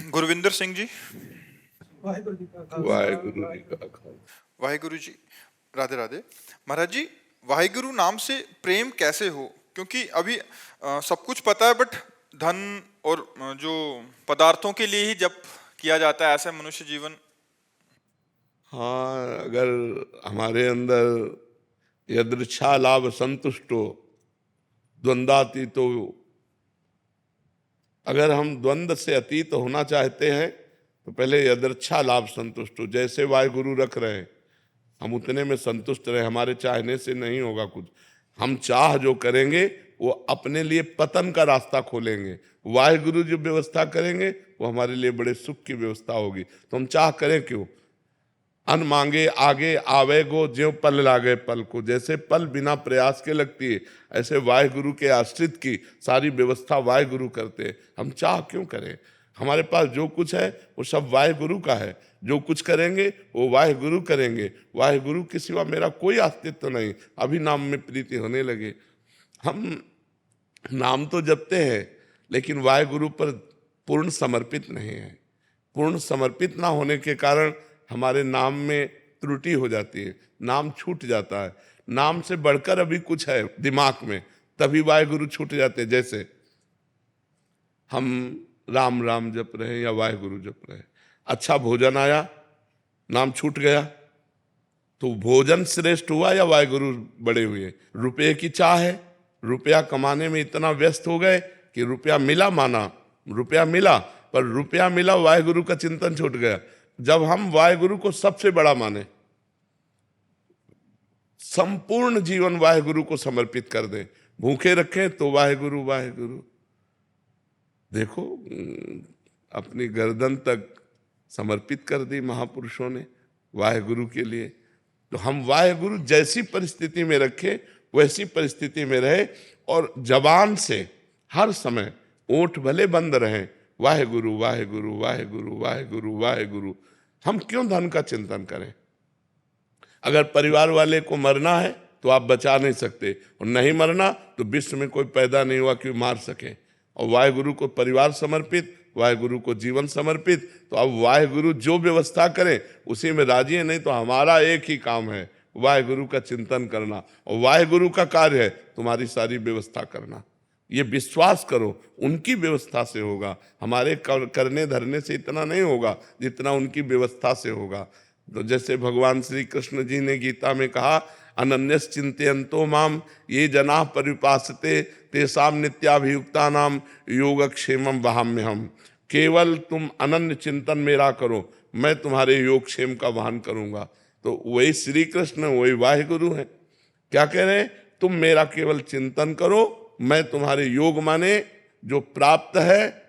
गुरविंदर सिंह जी। वाहिगुरु जी का खालसा वाहिगुरु जी का खालसा। वाहिगुरु जी। राधे राधे। महाराज जी, वाहिगुरु नाम से प्रेम कैसे हो? क्योंकि अभी सब कुछ पता है, बट धन और जो पदार्थों के लिए ही जप किया जाता है, ऐसा मनुष्य जीवन। हाँ, अगर हमारे अंदर यदृच्छा लाभ संतुष्टो द्वंद्वातीतो, अगर हम द्वंद्व से अतीत होना चाहते हैं तो पहले यदृच्छा लाभ संतुष्ट हो। जैसे वाहिगुरु रख रहे हैं हम उतने में संतुष्ट रहे, हमारे चाहने से नहीं होगा कुछ। हम चाह जो करेंगे वो अपने लिए पतन का रास्ता खोलेंगे। वाहिगुरु जो व्यवस्था करेंगे वो हमारे लिए बड़े सुख की व्यवस्था होगी। तो हम चाह करें क्यों? अन मांगे आगे आवे गो, ज्यों पल लागे पल को। जैसे पल बिना प्रयास के लगती है, ऐसे वाहिगुरु के आश्रित की सारी व्यवस्था वाहिगुरु करते हैं। हम चाह क्यों करें? हमारे पास जो कुछ है वो सब वाहिगुरु का है। जो कुछ करेंगे वो वाहिगुरु करेंगे। वाहिगुरु के सिवा मेरा कोई अस्तित्व नहीं। अभी नाम में प्रीति होने लगे। हम नाम तो जपते हैं लेकिन वाहिगुरु पर पूर्ण समर्पित नहीं है। पूर्ण समर्पित ना होने के कारण हमारे नाम में त्रुटि हो जाती है, नाम छूट जाता है। नाम से बढ़कर अभी कुछ है दिमाग में, तभी वाहिगुरु छूट जाते हैं। जैसे हम राम राम जप रहे हैं या वाहिगुरु जप रहे हैं, अच्छा भोजन आया, नाम छूट गया, तो भोजन श्रेष्ठ हुआ या वाहिगुरु बड़े हुए? रुपये की चाह है, रुपया कमाने में इतना व्यस्त हो गए कि रुपया मिला, माना रुपया मिला, पर रुपया मिला, वाहिगुरु का चिंतन छूट गया। जब हम वाहिगुरु को सबसे बड़ा माने, संपूर्ण जीवन वाहिगुरु को समर्पित कर दें, भूखे रखें तो वाहिगुरु वाहिगुरु। देखो, अपनी गर्दन तक समर्पित कर दी महापुरुषों ने वाहिगुरु के लिए। तो हम वाहिगुरु जैसी परिस्थिति में रखें वैसी परिस्थिति में रहे, और जबान से हर समय ओठ भले बंद रहें, वाहिगुरु वाहिगुरु वाहिगुरु वाहिगुरु वाहिगुरु। हम क्यों धन का चिंतन करें? अगर परिवार वाले को मरना है तो आप बचा नहीं सकते, और नहीं मरना तो विश्व में कोई पैदा नहीं हुआ कि मार सके। और वाहिगुरु को परिवार समर्पित, वाहिगुरु को जीवन समर्पित। तो अब वाहिगुरु जो व्यवस्था करें उसी में राजी है। नहीं तो हमारा एक ही काम है, वाहिगुरु का चिंतन करना, और वाहिगुरु का कार्य है तुम्हारी सारी व्यवस्था करना। ये विश्वास करो, उनकी व्यवस्था से होगा। हमारे करने धरने से इतना नहीं होगा जितना उनकी व्यवस्था से होगा। तो जैसे भगवान श्री कृष्ण जी ने गीता में कहा, अनन्यस चिंतयन्तो माम ये जना परिपासते तेषाम नित्याभियुक्ता नाम योगक्षेमम वहाम्यहम्। केवल तुम अनन्य चिंतन मेरा करो, मैं तुम्हारे योगक्षेम का वहन करूंगा। तो वही श्री कृष्ण, वही वाहिगुरु हैं। क्या कह रहे हैं? तुम मेरा केवल चिंतन करो, मैं तुम्हारे योग माने जो प्राप्त है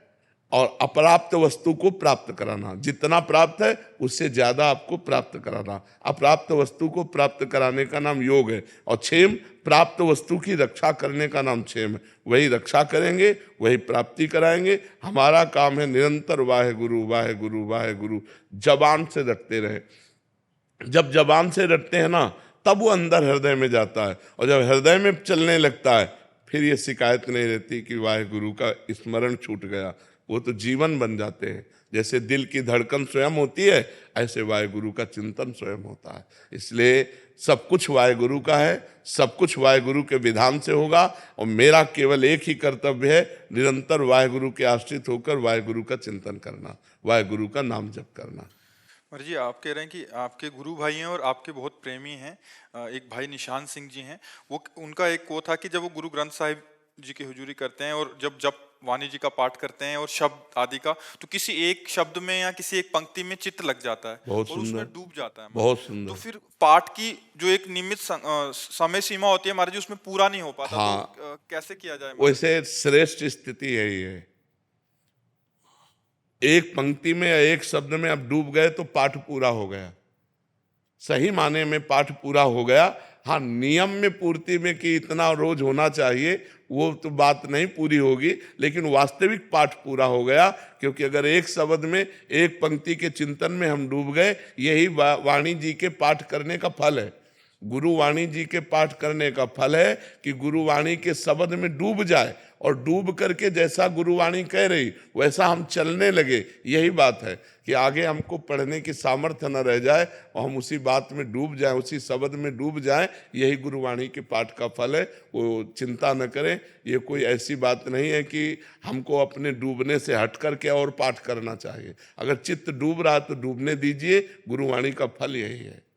और अप्राप्त वस्तु को प्राप्त कराना। जितना प्राप्त है उससे ज्यादा आपको प्राप्त कराना। अप्राप्त वस्तु को प्राप्त कराने का नाम योग है, और क्षेम प्राप्त वस्तु की रक्षा करने का नाम क्षेम है। वही रक्षा करेंगे, वही प्राप्ति कराएंगे। हमारा काम है निरंतर वाहिगुरु वाहिगुरु वाहिगुरु जबान से रटते रहे। जब जबान से रटते हैं ना, तब वो अंदर हृदय में जाता है, और जब हृदय में चलने लगता है फिर ये शिकायत नहीं रहती कि वाहिगुरु का स्मरण छूट गया। वो तो जीवन बन जाते हैं। जैसे दिल की धड़कन स्वयं होती है, ऐसे वाहिगुरु का चिंतन स्वयं होता है। इसलिए सब कुछ वाहिगुरु का है, सब कुछ वाहिगुरु के विधान से होगा, और मेरा केवल एक ही कर्तव्य है, निरंतर वाहिगुरु के आश्रित होकर वाहिगुरु का चिंतन करना, वाहिगुरु का नाम जप करना। महाराज जी, आप कह रहे हैं कि आपके गुरु भाई हैं और आपके बहुत प्रेमी हैं। एक भाई निशान सिंह जी हैं, वो उनका एक वो था कि जब वो गुरु ग्रंथ साहिब जी की हुजूरी करते हैं और जब वाणी जी का पाठ करते हैं और शब्द आदि का, तो किसी एक शब्द में या किसी एक पंक्ति में चित्त लग जाता है और उसमें डूब जाता है। बहुत सुंदर। तो फिर पाठ की जो एक नियमित समय सीमा होती है महाराज जी, उसमें पूरा नहीं हो पाता। हाँ, तो कैसे किया जाए? वैसे श्रेष्ठ स्थिति यही है, एक पंक्ति में या एक शब्द में आप डूब गए तो पाठ पूरा हो गया, सही माने में पाठ पूरा हो गया। हाँ, नियम में पूर्ति में कि इतना रोज होना चाहिए, वो तो बात नहीं पूरी होगी, लेकिन वास्तविक पाठ पूरा हो गया। क्योंकि अगर एक शब्द में एक पंक्ति के चिंतन में हम डूब गए, यही वाणी जी के पाठ करने का फल है। गुरुवाणी जी के पाठ करने का फल है कि गुरुवाणी के शब्द में डूब जाए और डूब करके जैसा गुरुवाणी कह रही वैसा हम चलने लगे। यही बात है कि आगे हमको पढ़ने की सामर्थ्य न रह जाए और हम उसी बात में डूब जाएं, उसी शब्द में डूब जाएं। यही गुरुवाणी के पाठ का फल है। वो चिंता न करें, ये कोई ऐसी बात नहीं है कि हमको अपने डूबने से हट करके और पाठ करना चाहिए। अगर चित्त डूब रहा तो डूबने दीजिए, गुरुवाणी का फल यही है।